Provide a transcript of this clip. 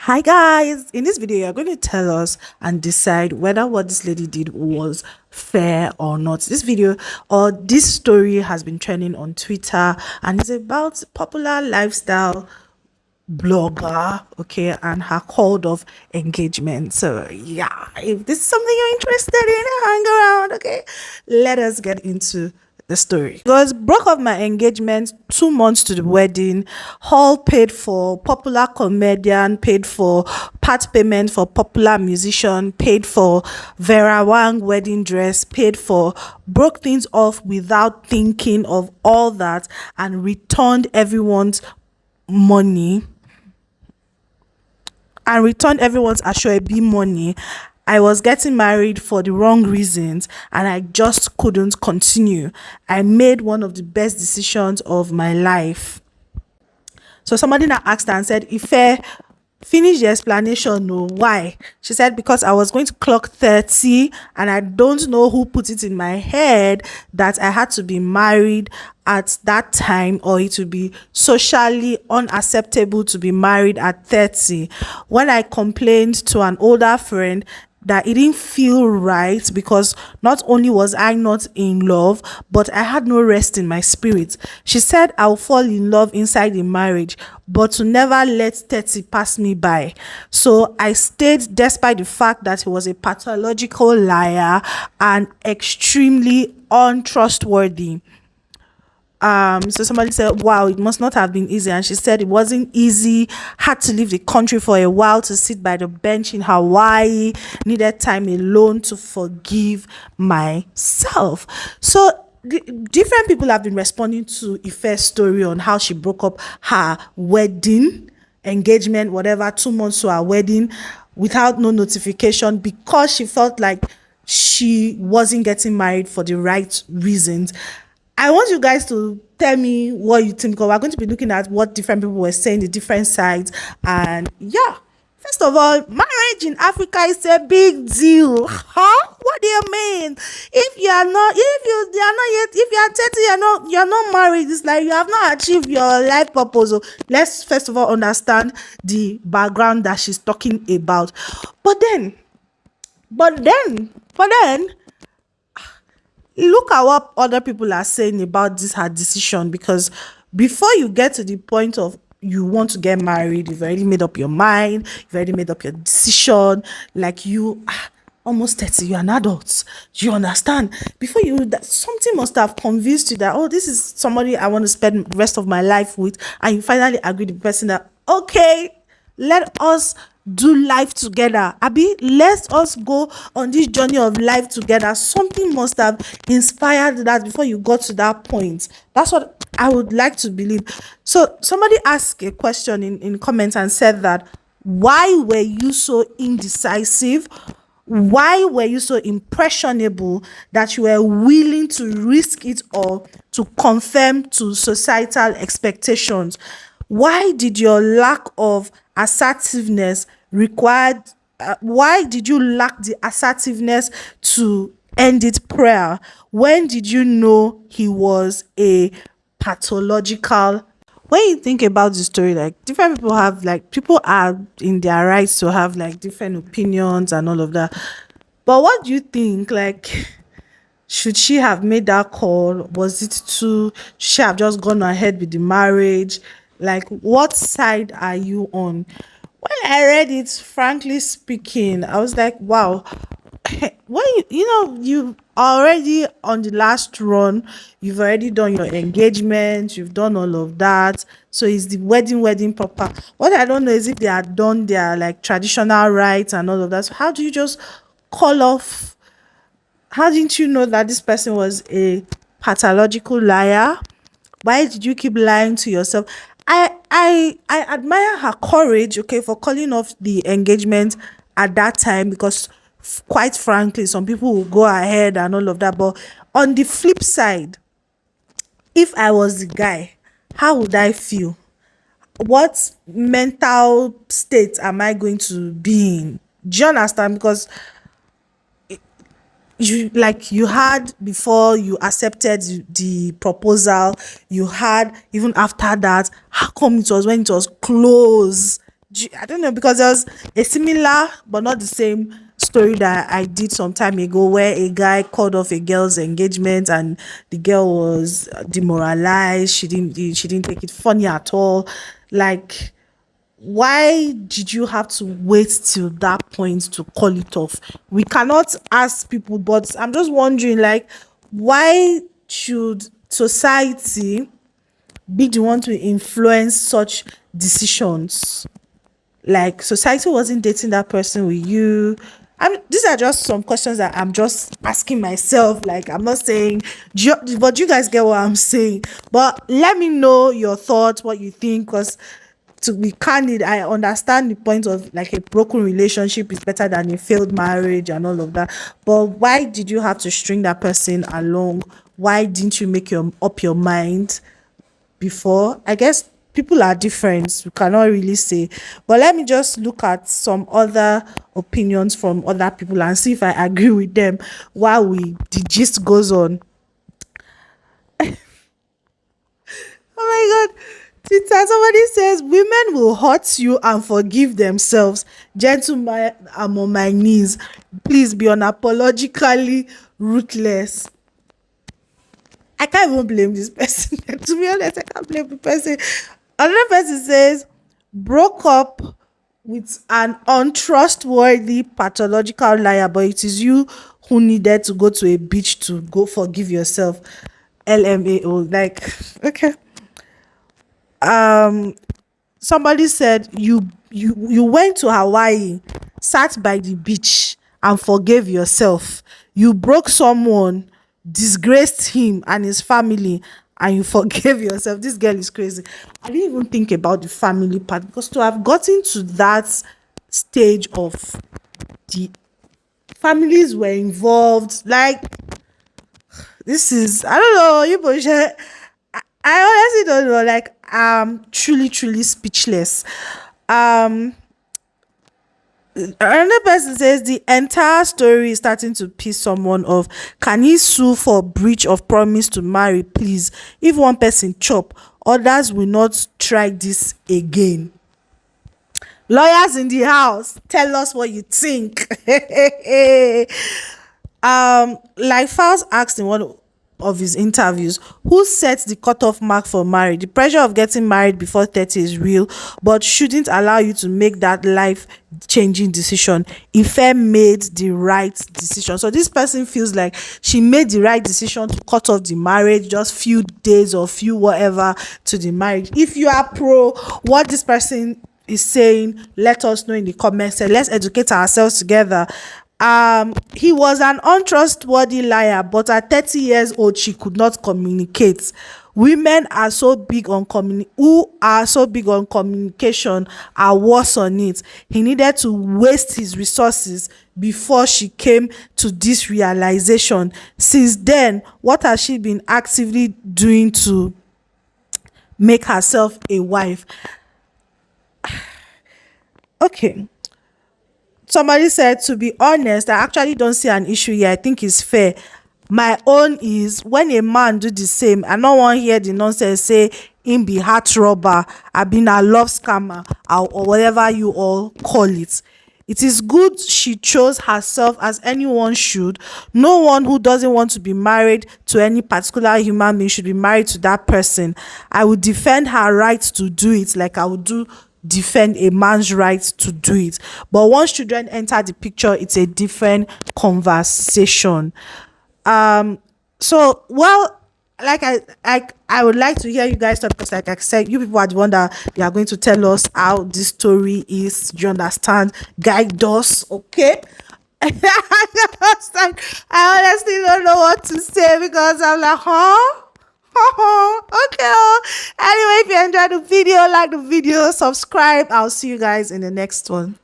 Hi guys, in this video you're going to tell us and decide whether what this lady did was fair or not. This video or this story has been trending on Twitter and it's about popular lifestyle blogger, okay, and her call of engagement. So yeah, if this is something you're interested in, hang around, okay, let us get into the story. Because broke off my engagement 2 months to the wedding, hall paid for, popular comedian paid for, part payment for popular musician paid for, Vera Wang wedding dress paid for, broke things off without thinking of all that and returned everyone's money and returned everyone's Ashwebi money. I was getting married for the wrong reasons and I just couldn't continue. I made one of the best decisions of my life. So somebody now asked her and said, Ife, finish the explanation. No, why? She said, because I was going to clock 30 and I don't know who put it in my head that I had to be married at that time, or it would be socially unacceptable to be married at 30. When I complained to an older friend that it didn't feel right, because not only was I not in love, but I had no rest in my spirit. She said I'll fall in love inside the marriage, but to never let 30 pass me by. So I stayed despite the fact that he was a pathological liar and extremely untrustworthy. So somebody said, wow, it must not have been easy. And she said it wasn't easy, had to leave the country for a while to sit by the bench in Hawaii, needed time alone to forgive myself. So different people have been responding to Ife's story on how she broke up her wedding, engagement, whatever, 2 months to her wedding without no notification, because she felt like she wasn't getting married for the right reasons. I want you guys to tell me what you think, because we're going to be looking at what different people were saying, the different sides. And yeah, first of all, marriage in Africa is a big deal. Huh? What do you mean? If you are not, if you are 30, you're not married. It's like you have not achieved your life purpose. So let's first of all understand the background that she's talking about. But then, look at what other people are saying about this her decision, because before you get to the point of you want to get married, you've already made up your mind, you've already made up your decision, like you almost 30, you're an adult, you understand. Before you, that something must have convinced you that, oh, this is somebody I want to spend the rest of my life with, and you finally agree with the person that, okay, let us do life together. Abi, let us go on this journey of life together. Something must have inspired that before you got to that point. That's what I would like to believe. So somebody asked a question in comments and said that, why were you so indecisive? Why were you so impressionable that you were willing to risk it all to conform to societal expectations? Why did your lack of assertiveness required? Why did you lack the assertiveness to end it prayer? When did you know he was a pathological? When you think about the story, like different people have, like, people are in their rights to have like different opinions and all of that. But what do you think? Like, should she have made that call? Was it too? Should she have just gone ahead with the marriage? Like, what side are you on? When I read it, frankly speaking, I was like, wow. When you already on the last run, you've already done your engagement, you've done all of that. So is the wedding proper? What I don't know is if they had done their like traditional rites and all of that. So how do you just call off? How didn't you know that this person was a pathological liar? Why did you keep lying to yourself? I admire her courage, okay, for calling off the engagement at that time, because quite frankly, some people will go ahead and all of that. But on the flip side, if I was the guy, how would I feel? What mental state am I going to be in? Do you understand? Because you had, before you accepted the proposal, you had even after that. How come it was when it was close? I don't know, because there was a similar but not the same story that I did some time ago, where a guy called off a girl's engagement and the girl was demoralized. She didn't take it funny at all. Like, why did you have to wait till that point to call it off? We cannot ask people, but I'm just wondering, like, why should society be the one to influence such decisions? Like, society wasn't dating that person with you. These are just some questions that I'm just asking myself. Like, I'm not saying, but you guys get what I'm saying. But let me know your thoughts, what you think, because to be candid, I understand the point of, like, a broken relationship is better than a failed marriage and all of that. But why did you have to string that person along? Why didn't you make your mind before? I guess people are different. We cannot really say. But let me just look at some other opinions from other people and see if I agree with them while the gist goes on. Oh my god. Twitter, somebody says women will hurt you and forgive themselves. Gentlemen, I'm on my knees. Please be unapologetically ruthless. I can't even blame this person. To be honest, I can't blame the person. Another person says, broke up with an untrustworthy, pathological liar, but it is you who needed to go to a beach to go forgive yourself. LMAO. Like, okay. Somebody said you went to Hawaii, sat by the beach and forgave yourself. You broke someone, disgraced him and his family, and you forgave yourself. This girl is crazy. I didn't even think about the family part, because to have gotten to that stage of the families were involved, like, this is, I don't know, you push it. I honestly don't know. Like, truly speechless. Um, Another person says the entire story is starting to piss someone off. Can he sue for breach of promise to marry, please? If one person chop, others will not try this again. Lawyers in the house, tell us what you think. Like Fowles asked in one of his interviews, who sets the cutoff mark for marriage? The pressure of getting married before 30 is real, but shouldn't allow you to make that life changing decision. Ife made the right decision. So this person feels like she made the right decision to cut off the marriage just few days or few whatever to the marriage. If you are pro what this person is saying, let us know in the comments. Let's educate ourselves together. He was an untrustworthy liar, but at 30 years old she could not communicate. Women are so big on who are so big on communication are worse on it. He needed to waste his resources before she came to this realization. Since then, what has she been actively doing to make herself a wife? Okay. Somebody said, to be honest, I actually don't see an issue here. I think it's fair. My own is, when a man do the same, I don't want to hear the nonsense say him be heart robber, I been a love scammer, or whatever you all call it. It is good she chose herself, as anyone should. No one who doesn't want to be married to any particular human being should be married to that person. I would defend her right to do it, like I would defend a man's right to do it. But once children enter the picture, it's a different conversation. So, well, like I would like to hear you guys talk, because like I said, you people are the one that you are going to tell us how this story is. Do you understand? Guide us, okay? I understand. I honestly don't know what to say, because I'm like, huh? Okay. Anyway, if you enjoyed the video, like the video, subscribe. I'll see you guys in the next one.